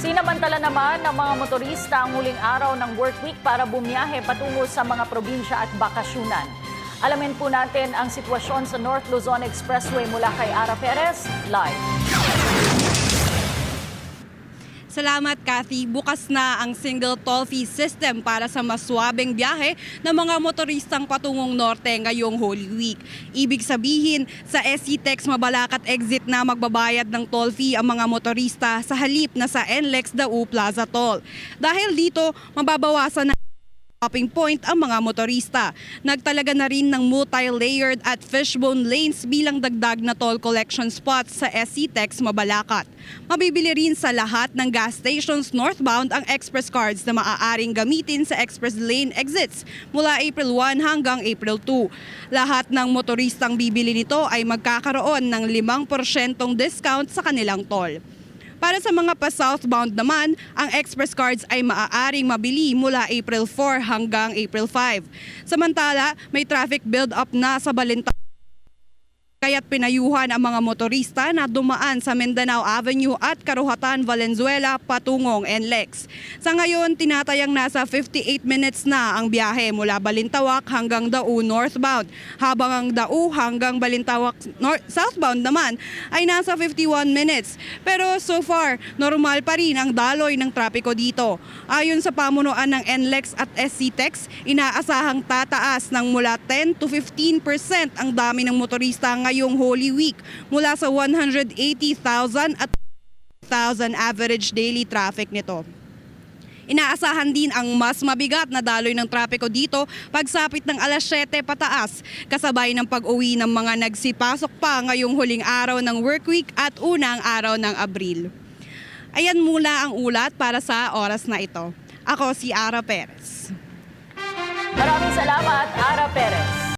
Sinamantala naman ng mga motorista ang huling araw ng workweek para bumiyahe patungo sa mga probinsya at bakasyunan. Alamin po natin ang sitwasyon sa North Luzon Expressway mula kay Ara Perez, live. Salamat, Kathy. Bukas na ang single toll fee system para sa maswabing biyahe ng mga motoristang patungong norte ngayong Holy Week. Ibig sabihin, sa SCTEX Mabalacat exit na magbabayad ng toll fee ang mga motorista sa halip na sa NLEX Dau Plaza Toll. Dahil dito, mababawasan na stopping point ang mga motorista. Nagtalaga na rin ng multi-layered at fishbone lanes bilang dagdag na toll collection spots sa SCTEX Mabalacat. Mabibili rin sa lahat ng gas stations northbound ang express cards na maaaring gamitin sa express lane exits mula April 1 hanggang April 2. Lahat ng motoristang bibili nito ay magkakaroon ng 5% discount sa kanilang toll. Para sa mga pa-southbound naman, ang express cards ay maaaring mabili mula April 4 hanggang April 5. Samantala, may traffic build-up na sa Balintawak, kaya't pinayuhan ang mga motorista na dumaan sa Mindanao Avenue at Karuhatan, Valenzuela patungong NLEX. Sa ngayon, tinatayang nasa 58 minutes na ang biyahe mula Balintawak hanggang Dau northbound, habang ang Dau hanggang Balintawak southbound naman ay nasa 51 minutes. Pero so far, normal pa rin ang daloy ng trapiko dito. Ayon sa pamunuan ng NLEX at SCTEX, inaasahang tataas ng mula 10 to 15% ang dami ng motorista ngayong Holy Week mula sa 180,000 at 1,000 average daily traffic nito. Inaasahan din ang mas mabigat na daloy ng trapiko dito pagsapit ng alas 7 pataas, kasabay ng pag-uwi ng mga nagsipasok pa ngayong huling araw ng workweek at unang araw ng Abril. Ayan muna ang ulat para sa oras na ito. Ako si Ara Perez.